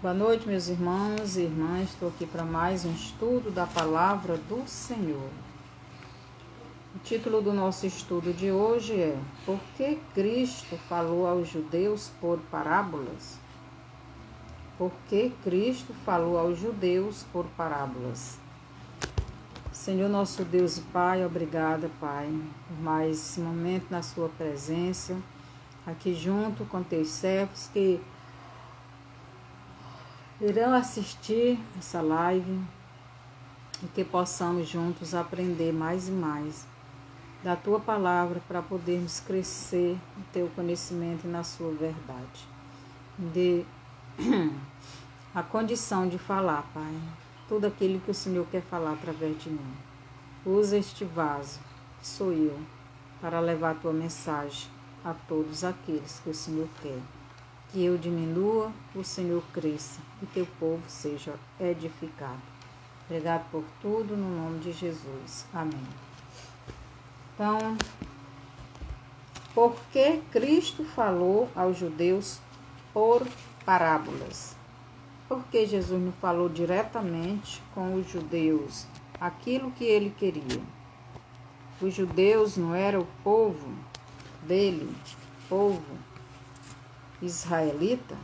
Boa noite, meus irmãos e irmãs. Estou aqui para mais um estudo da Palavra do Senhor. O título do nosso estudo de hoje é: Por que Cristo falou aos judeus por parábolas? Por que Cristo falou aos judeus por parábolas? Senhor nosso Deus e Pai, obrigada, Pai, por mais esse momento na sua presença, aqui junto com teus servos que irão assistir essa live e que possamos juntos aprender mais e mais da Tua Palavra para podermos crescer no Teu conhecimento e na Sua verdade. Dê a condição de falar, Pai, tudo aquilo que o Senhor quer falar através de mim. Usa este vaso, que sou eu, para levar a Tua mensagem a todos aqueles que o Senhor quer. Que eu diminua, o Senhor cresça e teu povo seja edificado. Obrigado por tudo, no nome de Jesus. Amém. Então, por que Cristo falou aos judeus por parábolas? Por que Jesus não falou diretamente com os judeus aquilo que ele queria? Os judeus não eram o povo dele, povo israelita?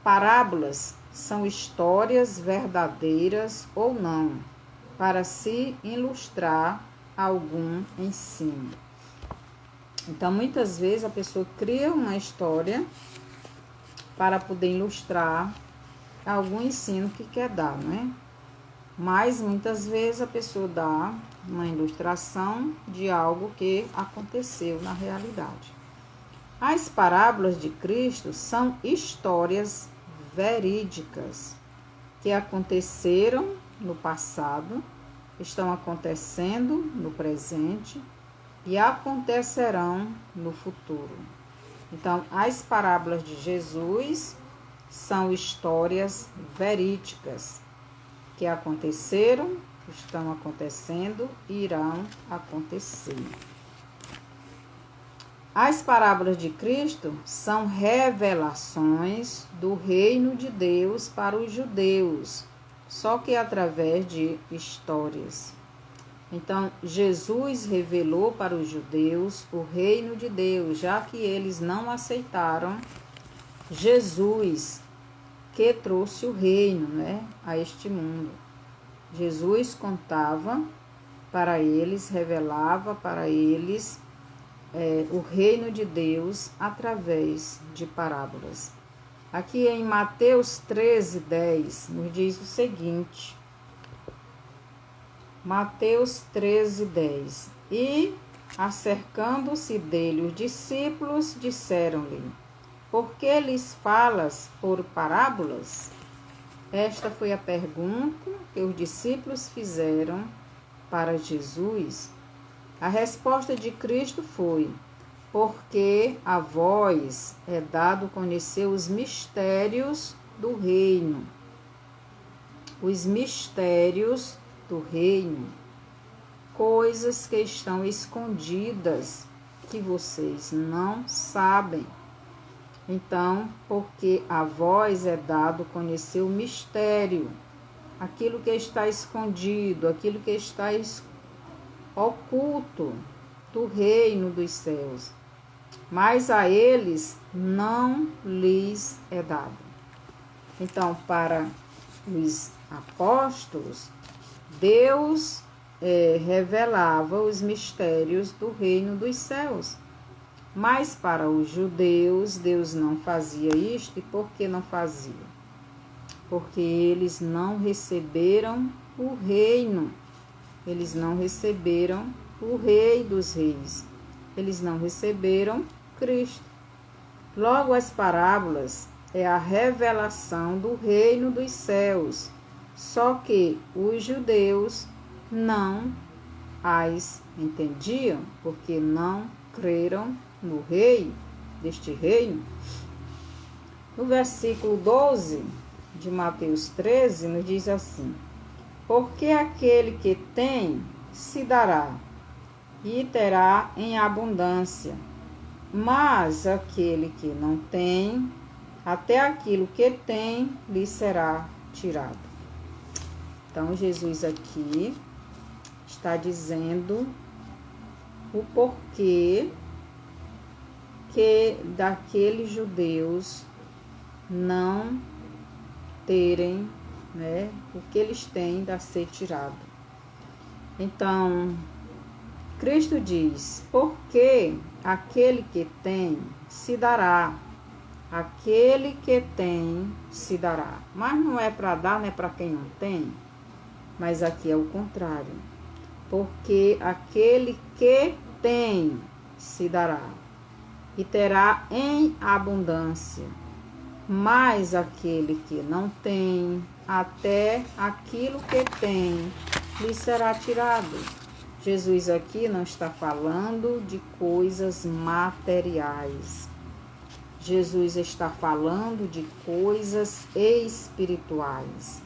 Parábolas são histórias verdadeiras ou não, para se ilustrar algum ensino. Então, muitas vezes a pessoa cria uma história para poder ilustrar algum ensino que quer dar, né? Mas muitas vezes a pessoa dá uma ilustração de algo que aconteceu na realidade. As parábolas de Cristo são histórias verídicas que aconteceram no passado, estão acontecendo no presente e acontecerão no futuro. Então, as parábolas de Jesus são histórias verídicas que aconteceram, estão acontecendo e irão acontecer. As parábolas de Cristo são revelações do reino de Deus para os judeus, só que através de histórias. Então, Jesus revelou para os judeus o reino de Deus, já que eles não aceitaram Jesus, que trouxe o reino, a este mundo. Jesus contava para eles, revelava para eles o reino de Deus através de parábolas. Aqui em Mateus 13:10 nos diz o seguinte: Mateus 13:10: E, acercando-se dele os discípulos, disseram-lhe: Por que lhes falas por parábolas? Esta foi a pergunta que os discípulos fizeram para Jesus. A resposta de Cristo foi: porque a vós é dado conhecer os mistérios do reino. Os mistérios do reino, coisas que estão escondidas, que vocês não sabem. Então, porque a vós é dado conhecer o mistério, aquilo que está escondido, aquilo que está oculto do reino dos céus, mas a eles não lhes é dado. Então, para os apóstolos, Deus revelava os mistérios do reino dos céus, mas para os judeus, Deus não fazia isto. E por que não fazia? Porque eles não receberam o reino. Eles não receberam o Rei dos Reis. Eles não receberam Cristo. Logo, as parábolas é a revelação do reino dos céus. Só que os judeus não as entendiam, porque não creram no Rei deste reino. No versículo 12 de Mateus 13, nos diz assim: Porque aquele que tem, se dará, e terá em abundância. Mas aquele que não tem, até aquilo que tem lhe será tirado. Então, Jesus aqui está dizendo o porquê que daqueles judeus não terem, né, o que eles têm a ser tirado. Então, Cristo diz, porque aquele que tem se dará, aquele que tem se dará. Mas não é para dar, não é para quem não tem, mas aqui é o contrário. Porque aquele que tem se dará e terá em abundância, mas aquele que não tem, até aquilo que tem lhe será tirado. Jesus aqui não está falando de coisas materiais. Jesus está falando de coisas espirituais.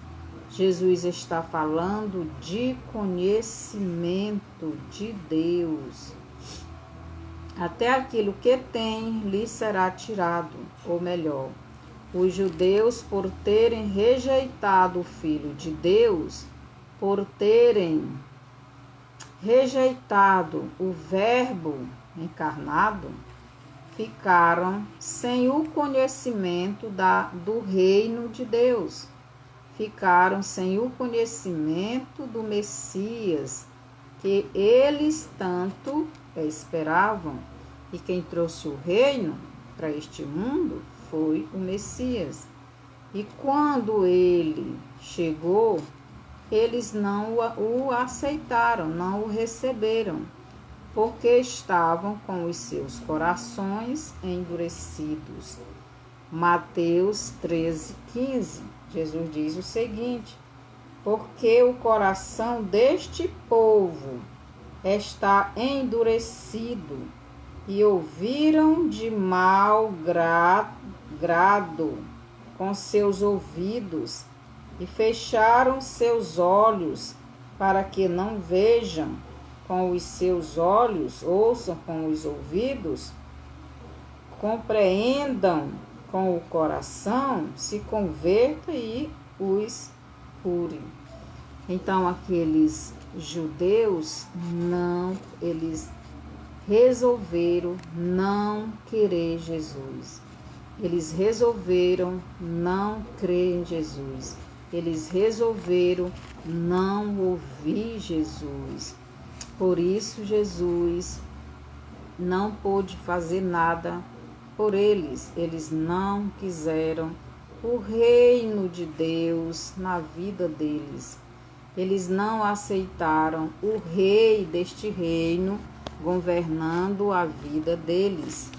Jesus está falando de conhecimento de Deus. Até aquilo que tem lhe será tirado, ou melhor, os judeus, por terem rejeitado o Filho de Deus, por terem rejeitado o Verbo encarnado, ficaram sem o conhecimento do reino de Deus. Ficaram sem o conhecimento do Messias, que eles tanto esperavam. E quem trouxe o reino para este mundo foi o Messias. E quando ele chegou, eles não o aceitaram, não o receberam, porque estavam com os seus corações endurecidos. Mateus 13:15, Jesus diz o seguinte: porque o coração deste povo está endurecido, e ouviram de mau grado com seus ouvidos, e fecharam seus olhos, para que não vejam com os seus olhos, ouçam com os ouvidos, compreendam com o coração, se convertam e os cure. Então, aqueles judeus, eles resolveram não querer Jesus. Eles resolveram não crer em Jesus. Eles resolveram não ouvir Jesus. Por isso, Jesus não pôde fazer nada por eles. Eles não quiseram o reino de Deus na vida deles. Eles não aceitaram o rei deste reino governando a vida deles.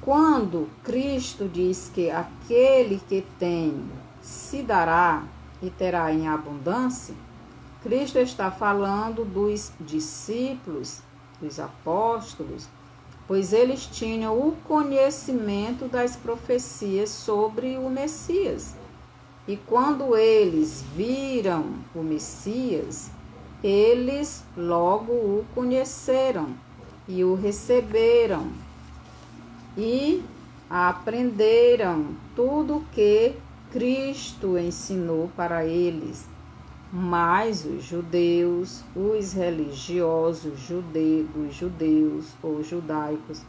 Quando Cristo diz que aquele que tem se dará e terá em abundância, Cristo está falando dos discípulos, dos apóstolos, pois eles tinham o conhecimento das profecias sobre o Messias. E quando eles viram o Messias, eles logo o conheceram e o receberam e aprenderam tudo o que Cristo ensinou para eles. Mas os judeus, os religiosos os judeus ou judaicos,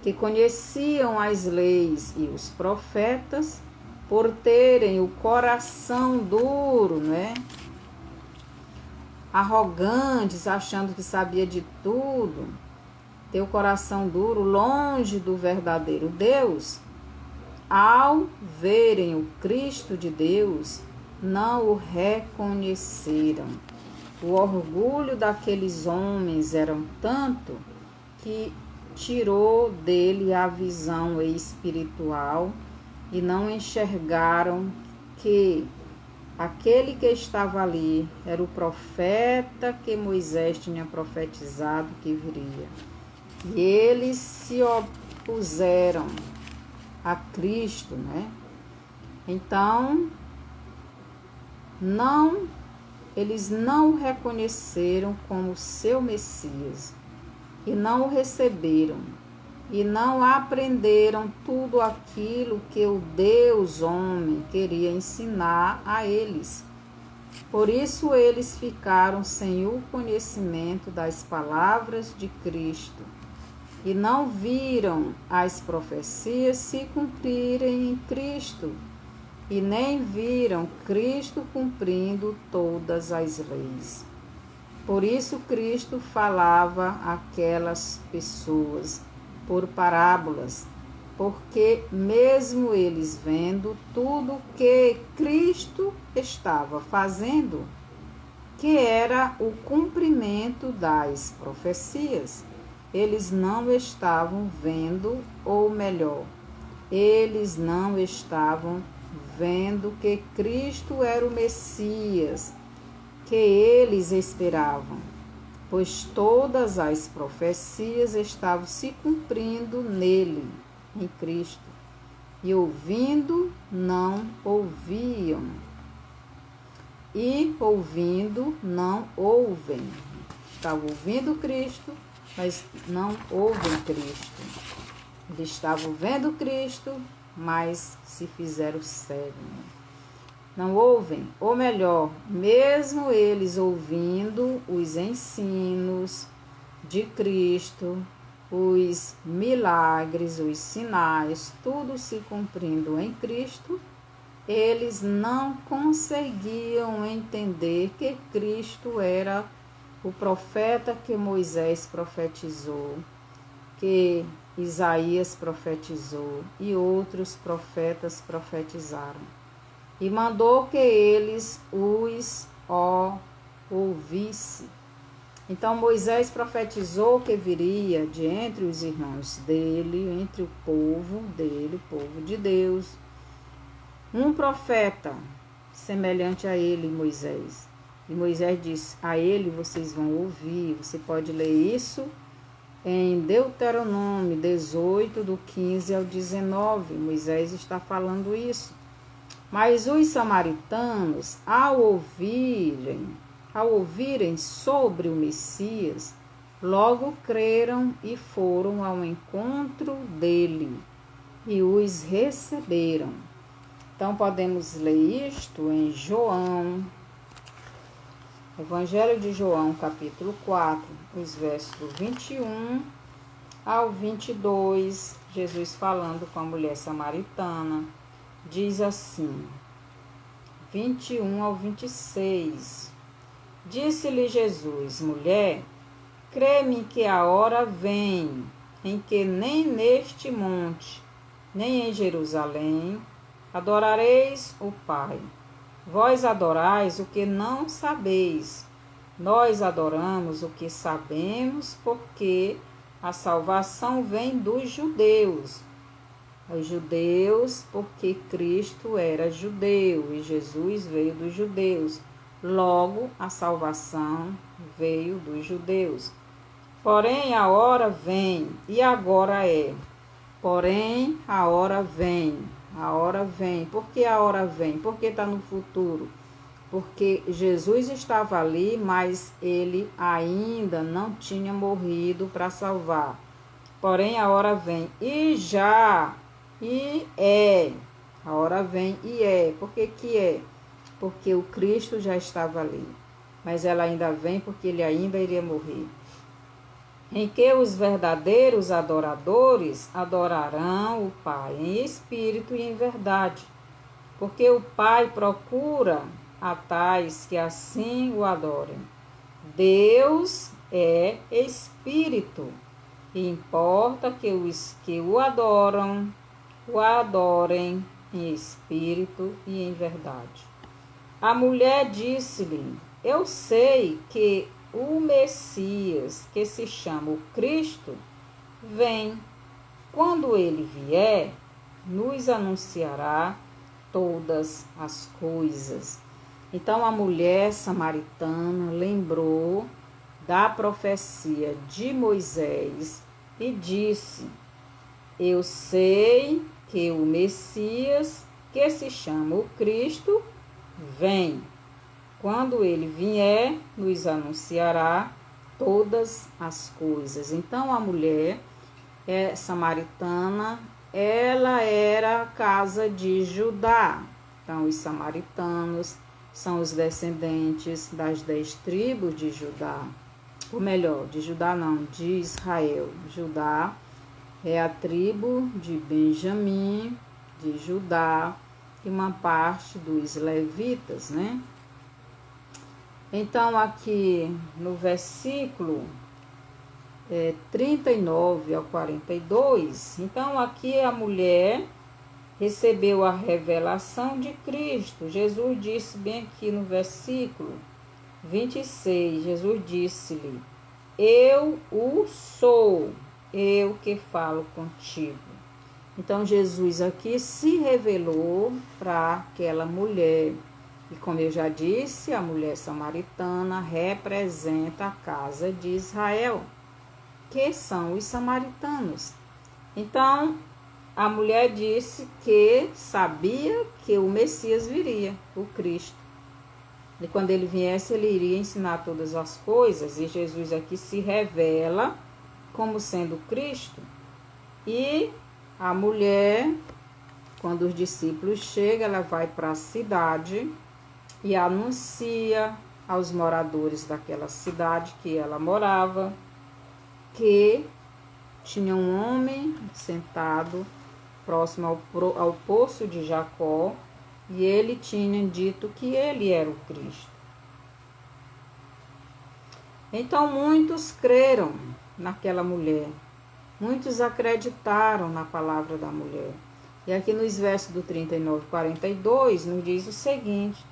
que conheciam as leis e os profetas, por terem o coração duro, né? Arrogantes, achando que sabia de tudo, ter o coração duro, longe do verdadeiro Deus, ao verem o Cristo de Deus, não o reconheceram. O orgulho daqueles homens era tanto que tirou dele a visão espiritual e não enxergaram que aquele que estava ali era o profeta que Moisés tinha profetizado que viria. E eles se opuseram a Cristo, né? Então, eles não o reconheceram como seu Messias e não o receberam. e não aprenderam tudo aquilo que o Deus homem queria ensinar a eles. Por isso eles ficaram sem o conhecimento das palavras de Cristo e não viram as profecias se cumprirem em Cristo, e nem viram Cristo cumprindo todas as leis. Por isso Cristo falava àquelas pessoas por parábolas, porque mesmo eles vendo tudo o que Cristo estava fazendo, que era o cumprimento das profecias, eles não estavam vendo, ou melhor, eles não estavam vendo que Cristo era o Messias que eles esperavam, pois todas as profecias estavam se cumprindo nele, em Cristo, e ouvindo não ouviam, e ouvindo não ouvem. Estavam ouvindo Cristo, mas não ouvem Cristo. Eles estavam vendo Cristo, mas se fizeram cegos. Não ouvem, ou melhor, mesmo eles ouvindo os ensinos de Cristo, os milagres, os sinais, tudo se cumprindo em Cristo, eles não conseguiam entender que Cristo era o profeta que Moisés profetizou, que Isaías profetizou e outros profetas profetizaram. E mandou que eles os ouvissem. Então Moisés profetizou que viria de entre os irmãos dele, entre o povo dele, o povo de Deus, um profeta semelhante a ele, Moisés. E Moisés disse, a ele vocês vão ouvir. Você pode ler isso em Deuteronômio 18, do 15 ao 19. Moisés está falando isso. Mas os samaritanos, ao ouvirem sobre o Messias, logo creram e foram ao encontro dele e os receberam. Então podemos ler isto em João, Evangelho de João, capítulo 4, os versos do 21 ao 22, Jesus falando com a mulher samaritana. Diz assim, 21 ao 26, disse-lhe Jesus, mulher, crê-me que a hora vem, em que nem neste monte, nem em Jerusalém, adorareis o Pai. Vós adorais o que não sabeis, nós adoramos o que sabemos, porque a salvação vem dos judeus. Os judeus, porque Cristo era judeu e Jesus veio dos judeus. Logo, a salvação veio dos judeus. Porém, a hora vem, e agora é. Porém, a hora vem. Por que a hora vem? Porque está no futuro. Porque Jesus estava ali, mas ele ainda não tinha morrido para salvar. Porém, a hora vem. E é. A hora vem e é. Por que é? Porque o Cristo já estava ali. Mas ela ainda vem porque ele ainda iria morrer. Em que os verdadeiros adoradores adorarão o Pai em espírito e em verdade. Porque o Pai procura a tais que assim o adorem. Deus é espírito. E importa que os que o adorem em espírito e em verdade. A mulher disse-lhe, eu sei que o Messias, que se chama o Cristo, vem. Quando ele vier, nos anunciará todas as coisas. Então a mulher samaritana lembrou da profecia de Moisés e disse, eu sei que o Messias, que se chama o Cristo, vem. Quando ele vier, nos anunciará todas as coisas. Então a mulher samaritana, ela era a casa de Judá. Então, os samaritanos são os descendentes das 10 tribos de Judá. Ou melhor, de Judá não, de Israel. Judá é a tribo de Benjamim, de Judá, e uma parte dos levitas, né? Então, aqui no versículo 39 ao 42, então aqui a mulher recebeu a revelação de Cristo. Jesus disse bem aqui no versículo 26, Jesus disse-lhe: eu o sou, eu que falo contigo. Então Jesus aqui se revelou para aquela mulher. E como eu já disse, a mulher samaritana representa a casa de Israel, que são os samaritanos. Então, a mulher disse que sabia que o Messias viria, o Cristo. E quando ele viesse, ele iria ensinar todas as coisas. E Jesus aqui se revela como sendo Cristo. E a mulher, quando os discípulos chegam, ela vai para a cidade e anuncia aos moradores daquela cidade que ela morava, que tinha um homem sentado próximo ao poço de Jacó, e ele tinha dito que ele era o Cristo. Então muitos creram naquela mulher, muitos acreditaram na palavra da mulher. E aqui nos versos do 39 e 42 nos diz o seguinte: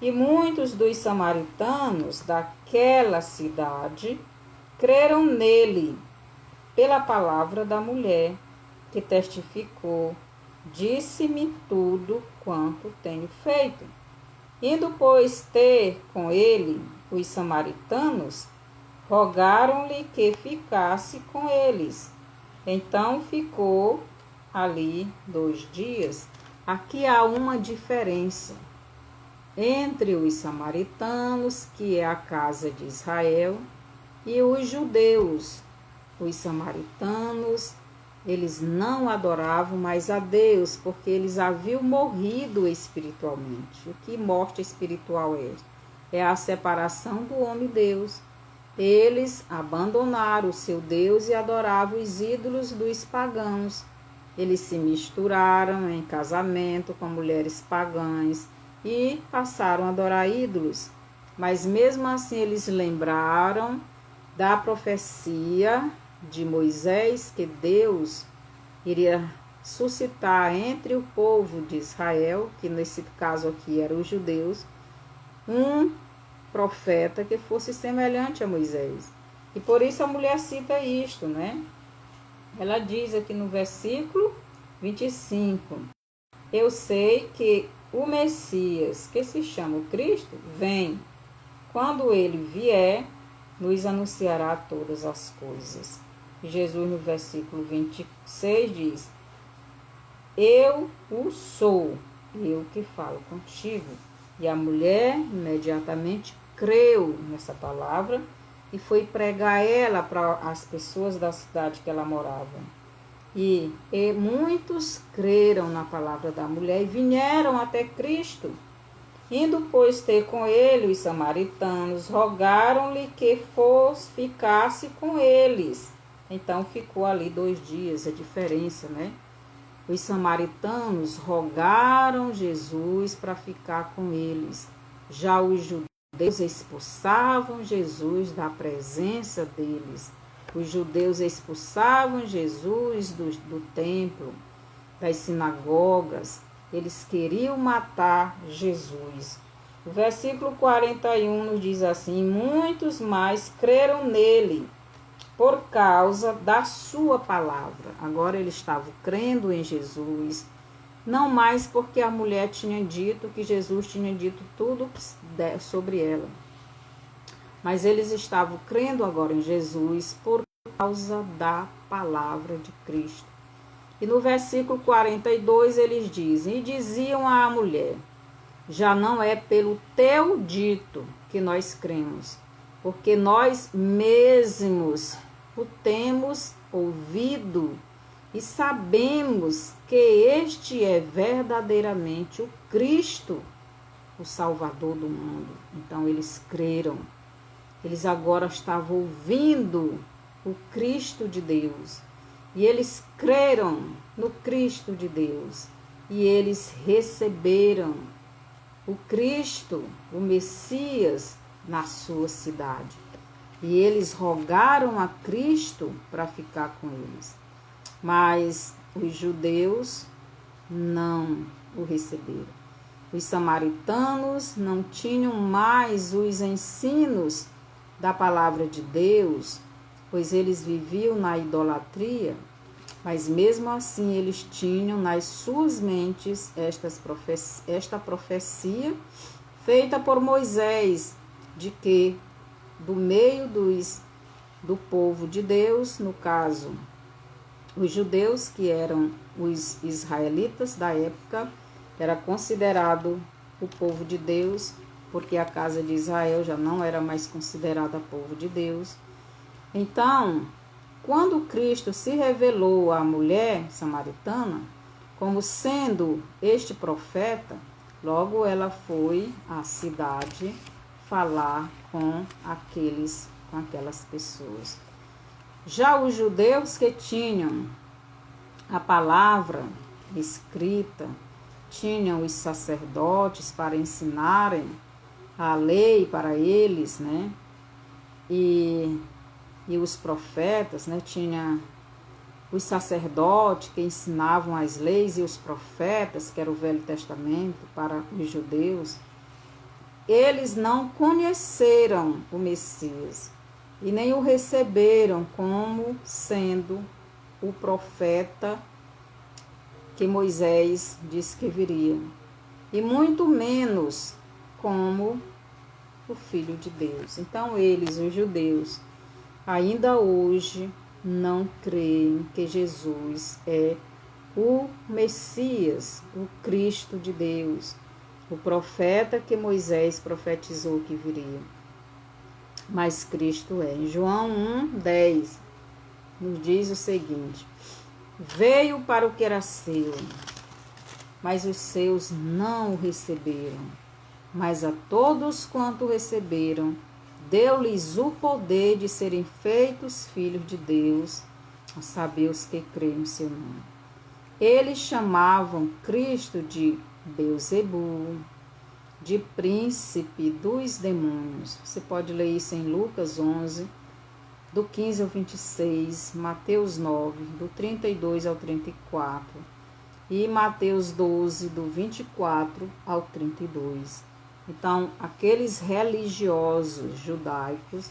e muitos dos samaritanos daquela cidade creram nele pela palavra da mulher, que testificou: disse-me tudo quanto tenho feito. Indo, pois, ter com ele os samaritanos, rogaram-lhe que ficasse com eles. Então ficou ali 2 dias. Aqui há uma diferença entre os samaritanos, que é a casa de Israel, e os judeus. Os samaritanos, eles não adoravam mais a Deus, porque eles haviam morrido espiritualmente. O que morte espiritual é? É a separação do homem e Deus. Eles abandonaram o seu Deus e adoravam os ídolos dos pagãos. Eles se misturaram em casamento com mulheres pagãs e passaram a adorar ídolos. Mas mesmo assim eles lembraram da profecia de Moisés, que Deus iria suscitar entre o povo de Israel, que nesse caso aqui eram os judeus, um profeta que fosse semelhante a Moisés. E por isso a mulher cita isto, né? Ela diz aqui no versículo 25: eu sei que o Messias, que se chama o Cristo, vem. Quando ele vier, nos anunciará todas as coisas. Jesus, no versículo 26, diz: eu o sou, eu que falo contigo. E a mulher imediatamente creu nessa palavra e foi pregar ela para as pessoas da cidade que ela morava. E muitos creram na palavra da mulher e vieram até Cristo. Indo, pois, ter com ele os samaritanos, rogaram-lhe que ficasse com eles. Então ficou ali 2 dias, a diferença, né? Os samaritanos rogaram Jesus para ficar com eles. Já os judeus expulsavam Jesus da presença deles. Os judeus expulsavam Jesus do templo, das sinagogas. Eles queriam matar Jesus. O versículo 41 nos diz assim: muitos mais creram nele por causa da sua palavra. Agora eles estavam crendo em Jesus, não mais porque a mulher tinha dito que Jesus tinha dito tudo sobre ela, mas eles estavam crendo agora em Jesus por causa da palavra de Cristo. E no versículo 42 eles dizem: e diziam à mulher: já não é pelo teu dito que nós cremos, porque nós mesmos o temos ouvido e sabemos que este é verdadeiramente o Cristo, o Salvador do mundo. Então eles creram. Eles agora estavam ouvindo o Cristo de Deus. E eles creram no Cristo de Deus. E eles receberam o Cristo, o Messias, na sua cidade. E eles rogaram a Cristo para ficar com eles. Mas os judeus não o receberam. Os samaritanos não tinham mais os ensinos da palavra de Deus, pois eles viviam na idolatria, mas mesmo assim eles tinham nas suas mentes esta profecia feita por Moisés, de que do meio do povo de Deus, no caso, os judeus, que eram os israelitas da época, era considerado o povo de Deus, porque a casa de Israel já não era mais considerada povo de Deus. Então, quando Cristo se revelou à mulher samaritana, como sendo este profeta, logo ela foi à cidade falar com aquelas pessoas. Já os judeus que tinham a palavra escrita, tinham os sacerdotes para ensinarem a lei para eles, né? E os profetas, né? Tinha os sacerdotes que ensinavam as leis e os profetas, que era o Velho Testamento, para os judeus. Eles não conheceram o Messias e nem o receberam como sendo o profeta que Moisés disse que viria, e muito menos como o Filho de Deus. Então eles, os judeus, ainda hoje não creem que Jesus é o Messias, o Cristo de Deus, o profeta que Moisés profetizou que viria. Mas Cristo é. Em João 1:10 nos diz o seguinte: veio para o que era seu, mas os seus não o receberam. Mas a todos quanto receberam, deu-lhes o poder de serem feitos filhos de Deus, a saber, os que creem no seu nome. Eles chamavam Cristo de Beelzebu, de príncipe dos demônios. Você pode ler isso em Lucas 11, do 15 ao 26, Mateus 9, do 32 ao 34, e Mateus 12, do 24 ao 32. Então, aqueles religiosos judaicos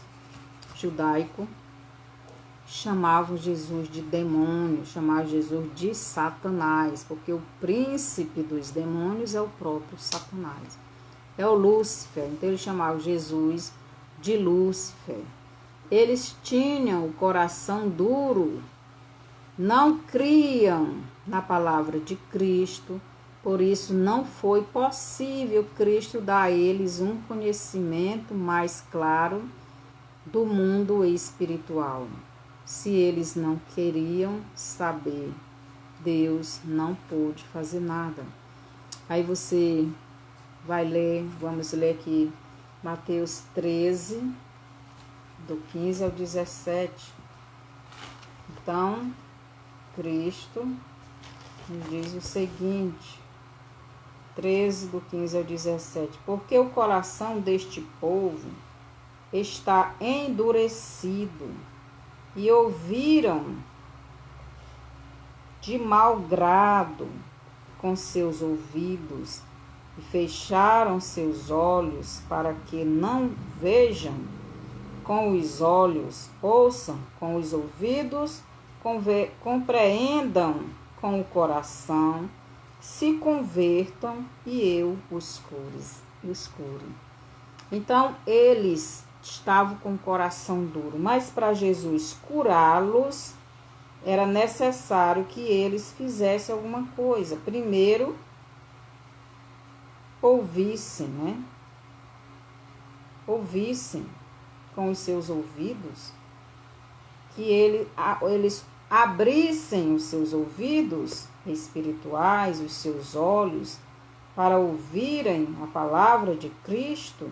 chamavam Jesus de demônio, chamavam Jesus de Satanás, porque o príncipe dos demônios é o próprio Satanás. É o Lúcifer, então eles chamavam Jesus de Lúcifer. Eles tinham o coração duro, não criam na palavra de Cristo, por isso não foi possível Cristo dar a eles um conhecimento mais claro do mundo espiritual. Se eles não queriam saber, Deus não pôde fazer nada. Aí você vai ler, vamos ler aqui, Mateus 13, do 15 ao 17. Então, Cristo nos diz o seguinte, 13, do 15 ao 17. Porque o coração deste povo está endurecido, e ouviram de mau grado com seus ouvidos, e fecharam seus olhos, para que não vejam com os olhos, ouçam com os ouvidos, compreendam com o coração, se convertam e eu os cure. Então, eles estavam com o coração duro, mas para Jesus curá-los, era necessário que eles fizessem alguma coisa. Primeiro, ouvissem, né? Ouvissem com os seus ouvidos que eles abrissem os seus ouvidos espirituais, os seus olhos, para ouvirem a palavra de Cristo,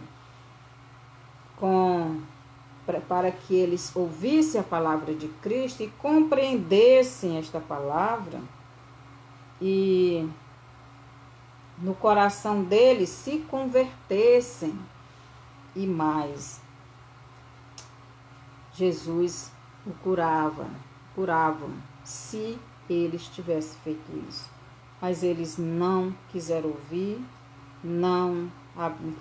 para que eles ouvissem a palavra de Cristo e compreendessem esta palavra e no coração deles se convertessem. E mais, Jesus o curavam se eles tivessem feito isso. Mas eles não quiseram ouvir, não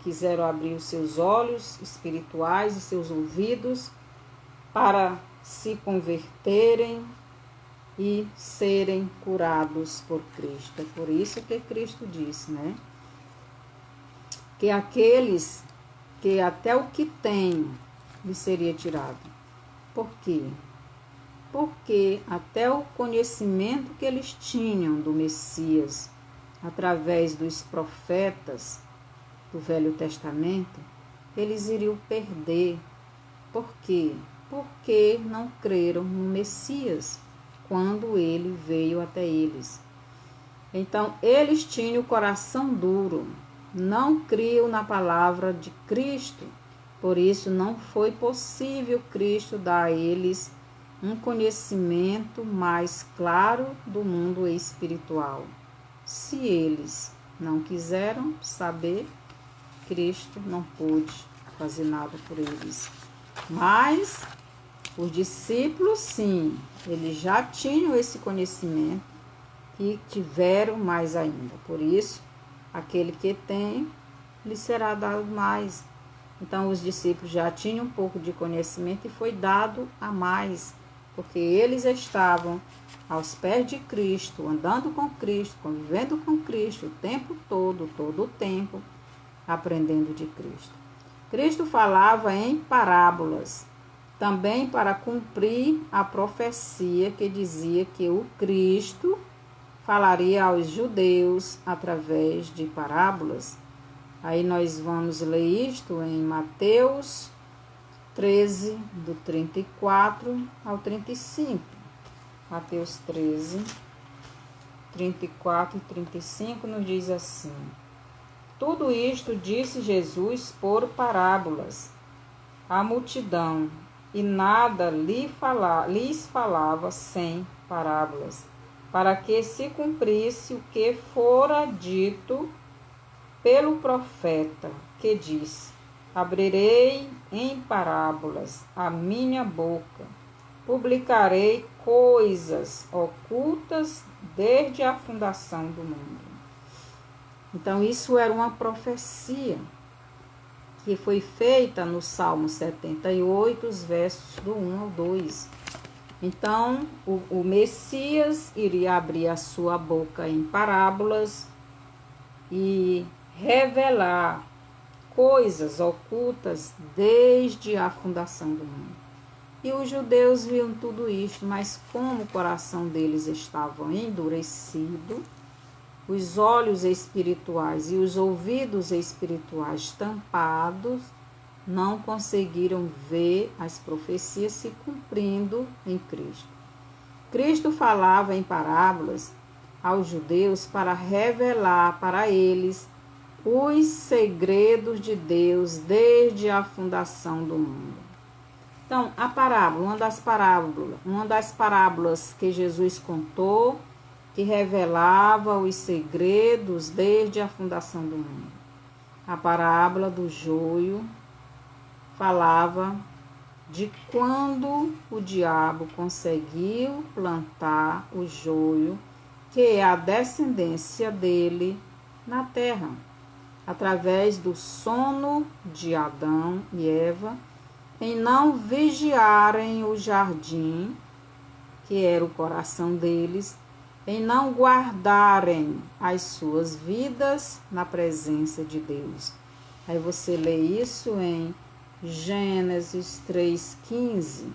quiseram abrir os seus olhos espirituais e seus ouvidos para se converterem e serem curados por Cristo. É por isso que Cristo disse, né? Que aqueles que até o que têm lhe seria tirado. Por quê? Porque até o conhecimento que eles tinham do Messias, através dos profetas do Velho Testamento, eles iriam perder. Por quê? Porque não creram no Messias quando ele veio até eles. Então, eles tinham o coração duro, não criam na palavra de Cristo. Por isso, não foi possível Cristo dar a eles um conhecimento mais claro do mundo espiritual. Se eles não quiseram saber, Cristo não pôde fazer nada por eles. Mas os discípulos, sim, eles já tinham esse conhecimento e tiveram mais ainda. Por isso, aquele que tem, lhe será dado mais. Então, os discípulos já tinham um pouco de conhecimento e foi dado a mais, porque eles estavam aos pés de Cristo, andando com Cristo, convivendo com Cristo o tempo todo o tempo, aprendendo de Cristo. Cristo falava em parábolas, também para cumprir a profecia que dizia que o Cristo falaria aos judeus através de parábolas. Aí nós vamos ler isto em Mateus 13, do 34 ao 35. Mateus 13, 34 e 35 nos diz assim: Tudo isto disse Jesus por parábolas à multidão, e nada lhes falava sem parábolas, para que se cumprisse o que fora dito pelo profeta, que disse: Abrirei em parábolas a minha boca, publicarei coisas ocultas desde a fundação do mundo. Então, isso era uma profecia que foi feita no Salmo 78, os versos do 1 ao 2. Então, o Messias iria abrir a sua boca em parábolas e revelar coisas ocultas desde a fundação do mundo. E os judeus viam tudo isto, mas como o coração deles estava endurecido, os olhos espirituais e os ouvidos espirituais tampados, não conseguiram ver as profecias se cumprindo em Cristo. Cristo falava em parábolas aos judeus para revelar para eles os segredos de Deus desde a fundação do mundo. Então, a parábola, uma das parábolas que Jesus contou, que revelava os segredos desde a fundação do mundo. A parábola do joio falava de quando o diabo conseguiu plantar o joio, que é a descendência dele na terra, através do sono de Adão e Eva, em não vigiarem o jardim, que era o coração deles, em não guardarem as suas vidas na presença de Deus. Aí você lê isso em Gênesis 3,15,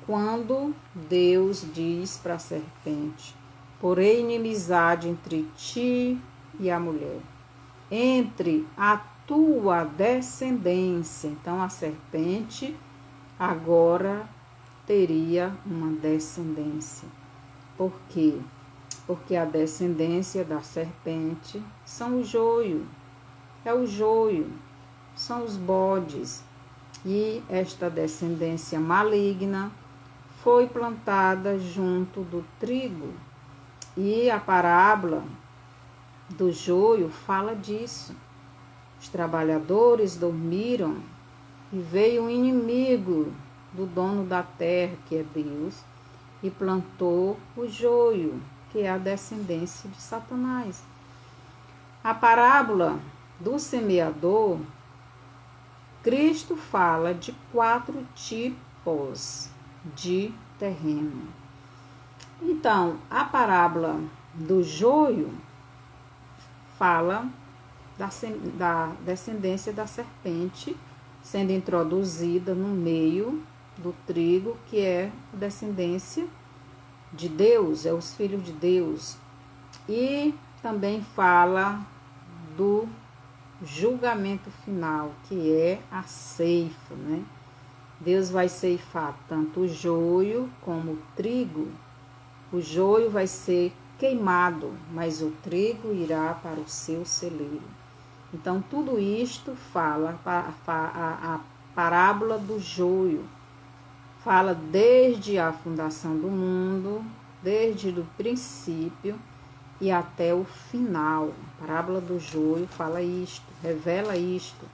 quando Deus diz para a serpente: porém inimizade entre ti e a mulher, entre a tua descendência. Então a serpente agora teria uma descendência. Por quê? Porque a descendência da serpente são o joio, são os bodes. E esta descendência maligna foi plantada junto do trigo. E a parábola do joio fala disso. Os trabalhadores dormiram e veio um inimigo do dono da terra, que é Deus, e plantou o joio, que é a descendência de Satanás. A parábola do semeador, Cristo fala de 4 tipos de terreno. Então, a parábola do joio fala da descendência da serpente sendo introduzida no meio do trigo, que é a descendência de Deus, é os filhos de Deus. E também fala do julgamento final, que é a ceifa, né? Deus vai ceifar tanto o joio como o trigo. O joio vai ser queimado, mas o trigo irá para o seu celeiro. Então, tudo isto fala a parábola do joio. Fala desde a fundação do mundo, desde o princípio e até o final. A parábola do joio fala isto, revela isto.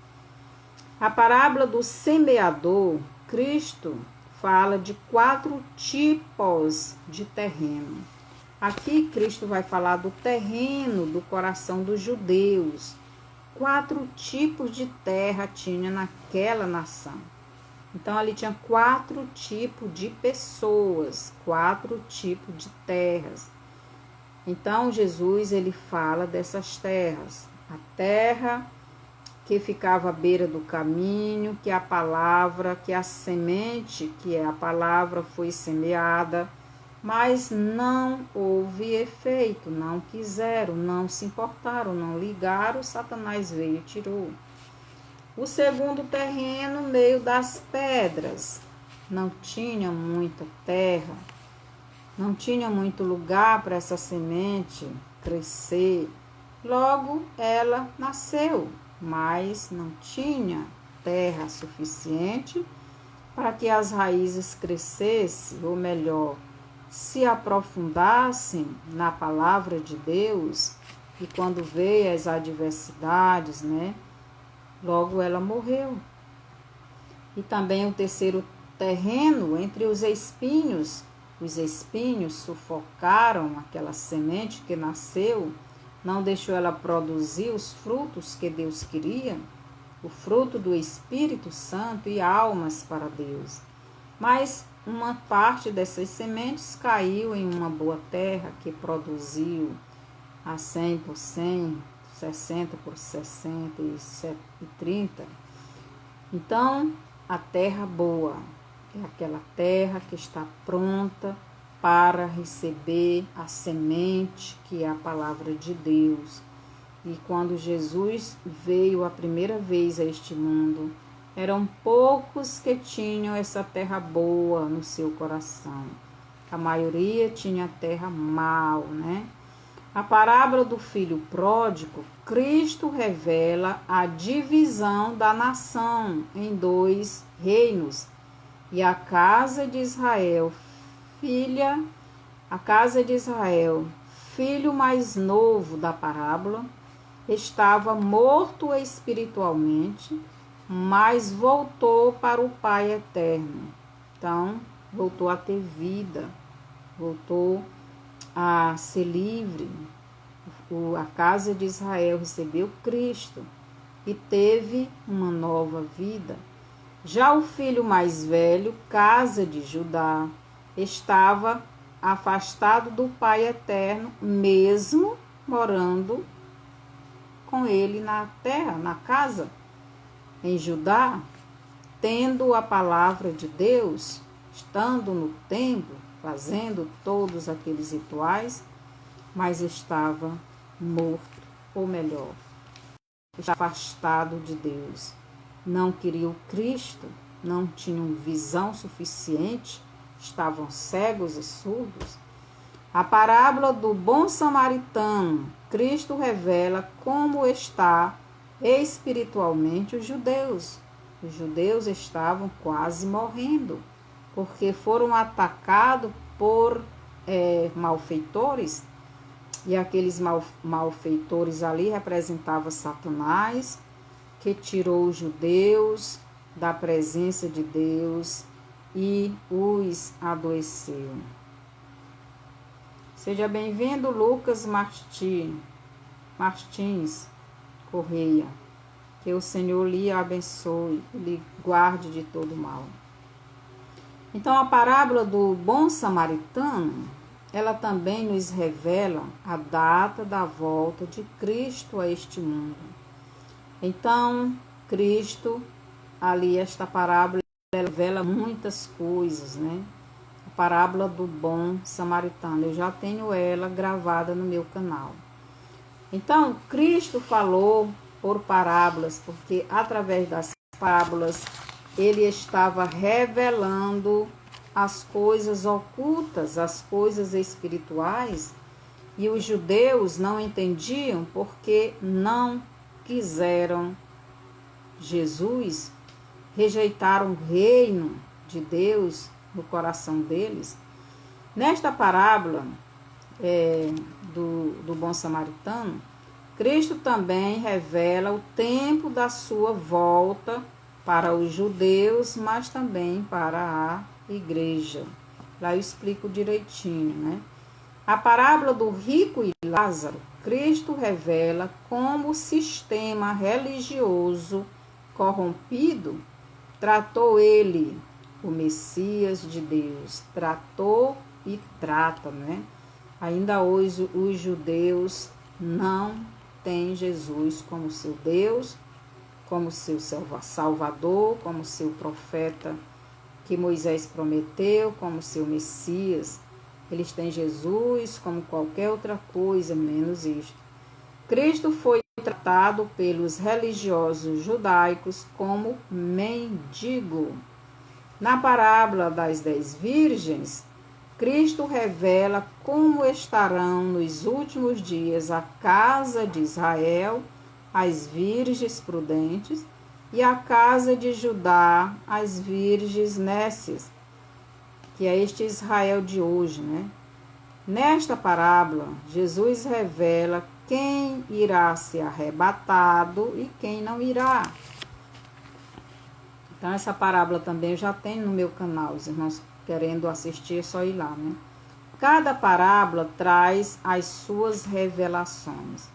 A parábola do semeador, Cristo fala de 4 tipos de terreno. Aqui Cristo vai falar do terreno do coração dos judeus. 4 tipos de terra tinha naquela nação. Então, ali tinha 4 tipos de pessoas, 4 tipos de terras. Então, Jesus, ele fala dessas terras. A terra que ficava à beira do caminho, que a palavra, que a semente, que é a palavra, foi semeada, mas não houve efeito, não quiseram, não se importaram, não ligaram, Satanás veio e tirou. O segundo terreno, no meio das pedras, não tinha muita terra, não tinha muito lugar para essa semente crescer. Logo, ela nasceu, mas não tinha terra suficiente para que as raízes crescessem, ou melhor, se aprofundassem na palavra de Deus. E quando veio as adversidades, né? Logo ela morreu. E também o terceiro terreno, entre os espinhos sufocaram aquela semente que nasceu, não deixou ela produzir os frutos que Deus queria, o fruto do Espírito Santo e almas para Deus. Mas uma parte dessas sementes caiu em uma boa terra que produziu a 100 por 100, 60 por 60 e 30. Então, a terra boa é aquela terra que está pronta para receber a semente, que é a palavra de Deus. E quando Jesus veio a primeira vez a este mundo, eram poucos que tinham essa terra boa no seu coração. A maioria tinha terra mal, né? A parábola do filho pródigo, Cristo revela a divisão da nação em 2 reinos. E a casa de Israel, filho mais novo da parábola, estava morto espiritualmente, mas voltou para o Pai eterno. Então, voltou a ter vida, voltou a ser livre. A casa de Israel recebeu Cristo e teve uma nova vida. Já o filho mais velho, casa de Judá, estava afastado do Pai eterno, mesmo morando com ele na terra, na casa, em Judá, tendo a palavra de Deus, estando no templo, fazendo todos aqueles rituais, mas estava morto, ou melhor, afastado de Deus. Não queria o Cristo, não tinham visão suficiente estavam cegos e surdos. A parábola do bom samaritano, Cristo revela como está espiritualmente os judeus. Os judeus estavam quase morrendo, porque foram atacados por malfeitores, e aqueles malfeitores ali representavam Satanás, que tirou os judeus da presença de Deus e os adoeceu. Seja bem-vindo, Lucas Martins Correia. Que o Senhor lhe abençoe e lhe guarde de todo mal. Então, a parábola do bom samaritano, ela também nos revela a data da volta de Cristo a este mundo. Então, Cristo, ali, esta parábola, revela muitas coisas, né? A parábola do bom samaritano, eu já tenho ela gravada no meu canal. Então, Cristo falou por parábolas, porque através das parábolas ele estava revelando as coisas ocultas, as coisas espirituais, e os judeus não entendiam porque não quiseram Jesus, rejeitaram o reino de Deus no coração deles. Nesta parábola do bom samaritano, Cristo também revela o tempo da sua volta para os judeus, mas também para a igreja. Lá eu explico direitinho, né? A parábola do rico e Lázaro, Cristo revela como o sistema religioso corrompido tratou ele, o Messias de Deus, tratou e trata, né? Ainda hoje os judeus não têm Jesus como seu Deus, como seu Salvador, como seu profeta que Moisés prometeu, como seu Messias. Eles têm Jesus como qualquer outra coisa, menos isto. Cristo foi tratado pelos religiosos judaicos como mendigo. Na parábola das 10 virgens, Cristo revela como estarão nos últimos dias a casa de Israel, as virgens prudentes, e a casa de Judá, as virgens nécias, que é este Israel de hoje, né? Nesta parábola, Jesus revela quem irá ser arrebatado e quem não irá. Então, essa parábola também eu já tenho no meu canal, os irmãos querendo assistir é só ir lá, né? Cada parábola traz as suas revelações,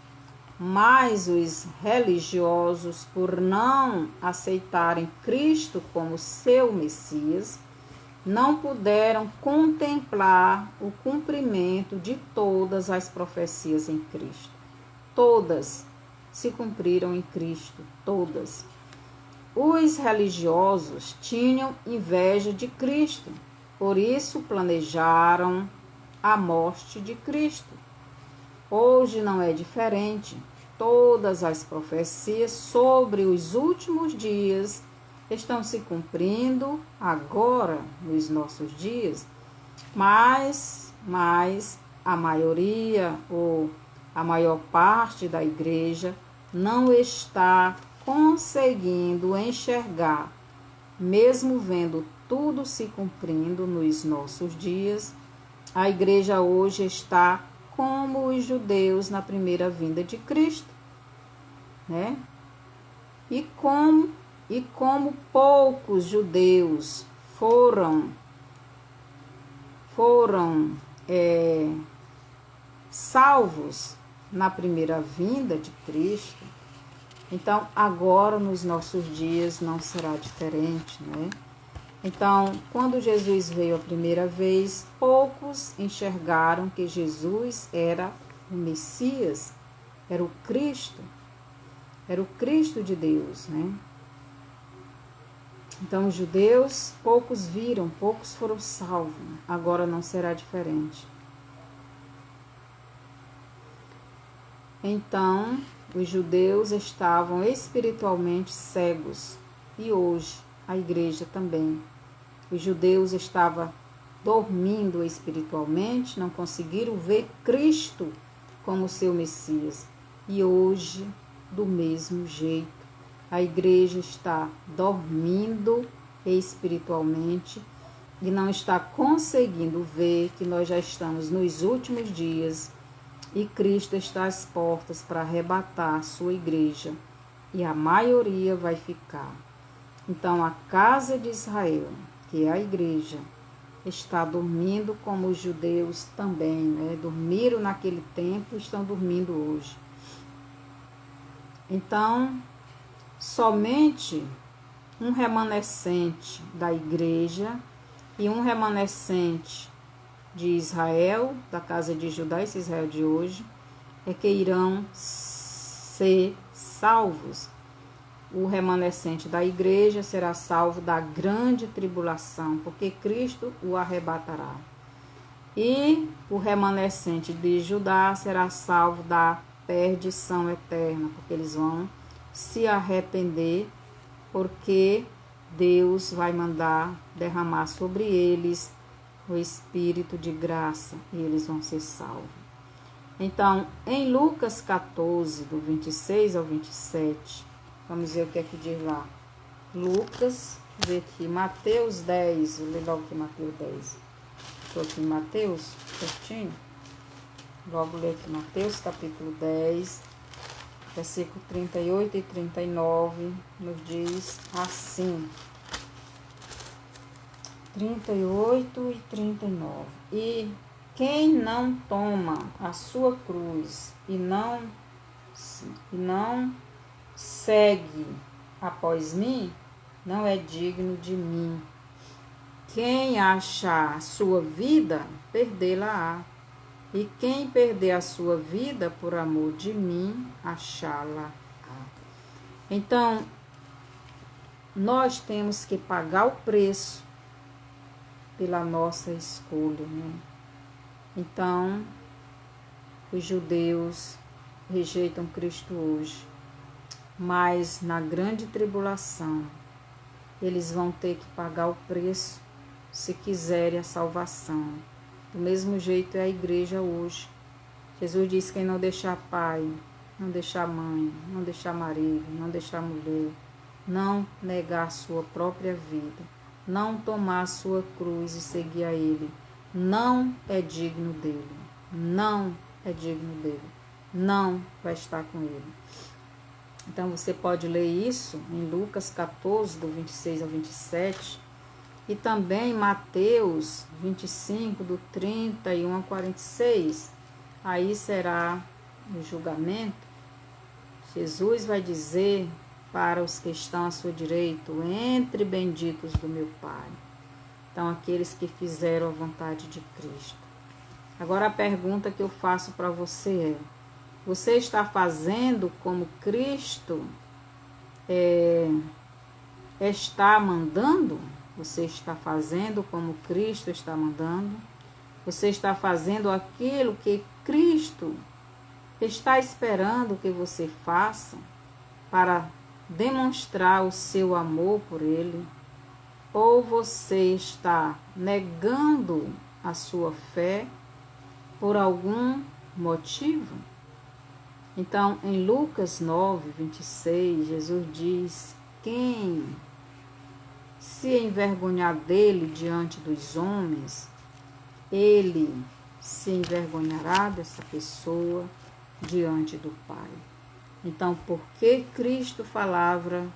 mas os religiosos, por não aceitarem Cristo como seu Messias, não puderam contemplar o cumprimento de todas as profecias em Cristo. Todas se cumpriram em Cristo, todas. Os religiosos tinham inveja de Cristo, por isso planejaram a morte de Cristo. Hoje não é diferente. Todas as profecias sobre os últimos dias estão se cumprindo agora, nos nossos dias, mas a maioria ou a maior parte da igreja não está conseguindo enxergar, mesmo vendo tudo se cumprindo nos nossos dias. A igreja hoje está como os judeus na primeira vinda de Cristo, né? E como poucos judeus foram salvos na primeira vinda de Cristo, então agora nos nossos dias não será diferente, né? Então, quando Jesus veio a primeira vez, poucos enxergaram que Jesus era o Messias, era o Cristo de Deus, né? Então, os judeus, poucos viram, poucos foram salvos, agora não será diferente. Então, os judeus estavam espiritualmente cegos, e hoje a igreja também. Os judeus estavam dormindo espiritualmente, não conseguiram ver Cristo como seu Messias. E hoje, do mesmo jeito, a igreja está dormindo espiritualmente e não está conseguindo ver que nós já estamos nos últimos dias e Cristo está às portas para arrebatar a sua igreja e a maioria vai ficar. Então, a casa de Israel, que é a igreja, está dormindo como os judeus também, né? Dormiram naquele tempo e estão dormindo hoje. Então, somente um remanescente da igreja e um remanescente de Israel, da casa de Judá, esse Israel de hoje, é que irão ser salvos. O remanescente da igreja será salvo da grande tribulação, porque Cristo o arrebatará. E o remanescente de Judá será salvo da perdição eterna, porque eles vão se arrepender, porque Deus vai mandar derramar sobre eles o Espírito de graça e eles vão ser salvos. Então, em Lucas 14, do 26 ao 27, vamos ver o que é que diz lá. Lucas, vê aqui, Mateus 10, vou ler logo aqui Mateus 10. Estou aqui em Mateus, certinho. Logo ler aqui Mateus, capítulo 10, versículo 38 e 39, nos diz assim. 38 e 39. E quem não toma a sua cruz e não segue após mim, não é digno de mim. Quem achar a sua vida, perdê-la-á. E quem perder a sua vida por amor de mim, achá-la-á. Então, nós temos que pagar o preço pela nossa escolha, né? Então, os judeus rejeitam Cristo hoje, mas na grande tribulação, eles vão ter que pagar o preço se quiserem a salvação. Do mesmo jeito é a igreja hoje. Jesus disse: quem não deixar pai, não deixar mãe, não deixar marido, não deixar mulher, não negar a sua própria vida, não tomar a sua cruz e seguir a ele, não é digno dele. Não é digno dele. Não vai estar com ele. Então você pode ler isso em Lucas 14, do 26 ao 27, e também Mateus 25, do 31 ao 46. Aí será o julgamento. Jesus vai dizer para os que estão à sua direita: entre benditos do meu Pai. Então, aqueles que fizeram a vontade de Cristo. Agora a pergunta que eu faço para você é: você está fazendo como Cristo está mandando? Você está fazendo como Cristo está mandando? Você está fazendo aquilo que Cristo está esperando que você faça para demonstrar o seu amor por Ele? Ou você está negando a sua fé por algum motivo? Então, em Lucas 9, 26, Jesus diz: quem se envergonhar dele diante dos homens, ele se envergonhará dessa pessoa diante do Pai. Então, por que Cristo falava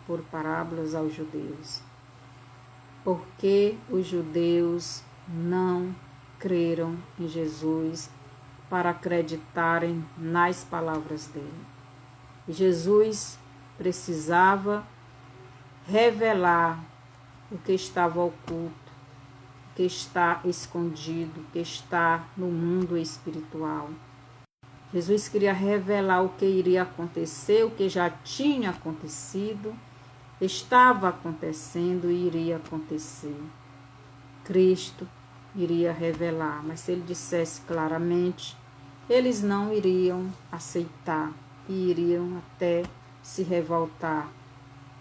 por parábolas aos judeus? Porque os judeus não creram em Jesus para acreditarem nas palavras dele. E Jesus precisava revelar o que estava oculto, o que está escondido, o que está no mundo espiritual. Jesus queria revelar o que iria acontecer, o que já tinha acontecido, estava acontecendo e iria acontecer. Cristo iria revelar, mas se ele dissesse claramente, eles não iriam aceitar e iriam até se revoltar.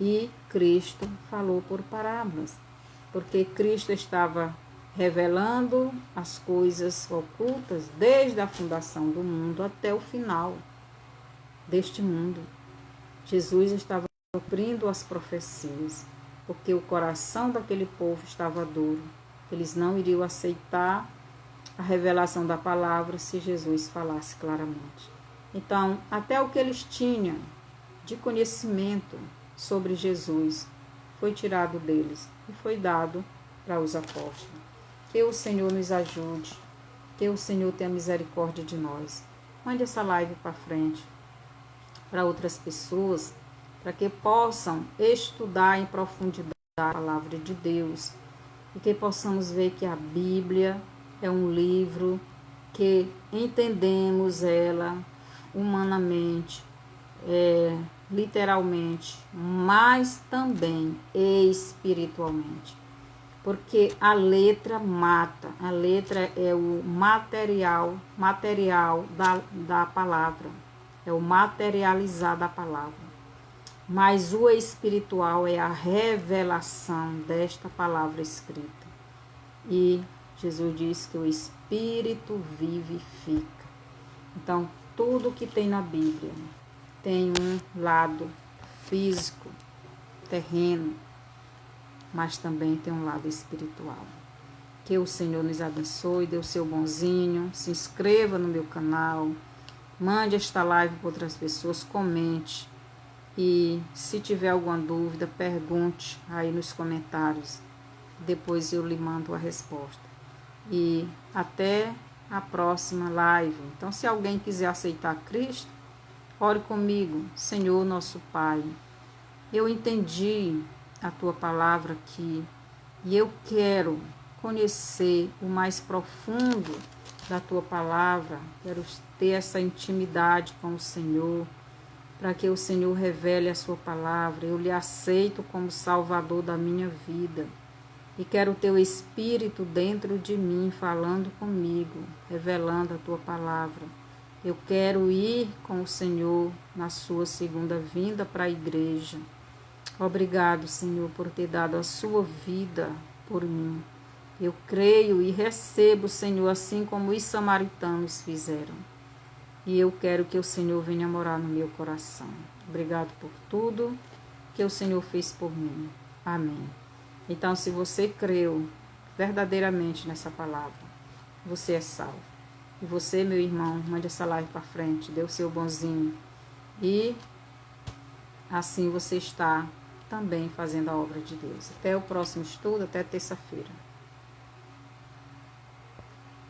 E Cristo falou por parábolas, porque Cristo estava revelando as coisas ocultas desde a fundação do mundo até o final deste mundo. Jesus estava cumprindo as profecias, porque o coração daquele povo estava duro. Eles não iriam aceitar a revelação da palavra se Jesus falasse claramente. Então, até o que eles tinham de conhecimento sobre Jesus foi tirado deles e foi dado para os apóstolos. Que o Senhor nos ajude, que o Senhor tenha misericórdia de nós. Mande essa live para frente, para outras pessoas, para que possam estudar em profundidade a palavra de Deus e que possamos ver que a Bíblia é um livro que entendemos ela humanamente, literalmente, mas também espiritualmente. Porque a letra mata, a letra é o material da palavra, é o materializar da palavra. Mas o espiritual é a revelação desta palavra escrita. E Jesus diz que o Espírito vivifica. Então, tudo que tem na Bíblia tem um lado físico, terreno, mas também tem um lado espiritual. Que o Senhor nos abençoe, dê o seu bonzinho, se inscreva no meu canal, mande esta live para outras pessoas, comente. E se tiver alguma dúvida, pergunte aí nos comentários. Depois eu lhe mando a resposta. E até a próxima live. Então, se alguém quiser aceitar Cristo, ore comigo. Senhor nosso Pai, eu entendi a Tua palavra aqui e eu quero conhecer o mais profundo da Tua palavra. Quero ter essa intimidade com o Senhor, para que o Senhor revele a Sua palavra. Eu lhe aceito como Salvador da minha vida. E quero o Teu Espírito dentro de mim, falando comigo, revelando a Tua palavra. Eu quero ir com o Senhor na Sua segunda vinda para a igreja. Obrigado, Senhor, por ter dado a Sua vida por mim. Eu creio e recebo, Senhor, assim como os samaritanos fizeram. E eu quero que o Senhor venha morar no meu coração. Obrigado por tudo que o Senhor fez por mim. Amém. Então, se você creu verdadeiramente nessa palavra, você é salvo. E você, meu irmão, mande essa live para frente, dê o seu bonzinho. E assim você está também fazendo a obra de Deus. Até o próximo estudo, até terça-feira.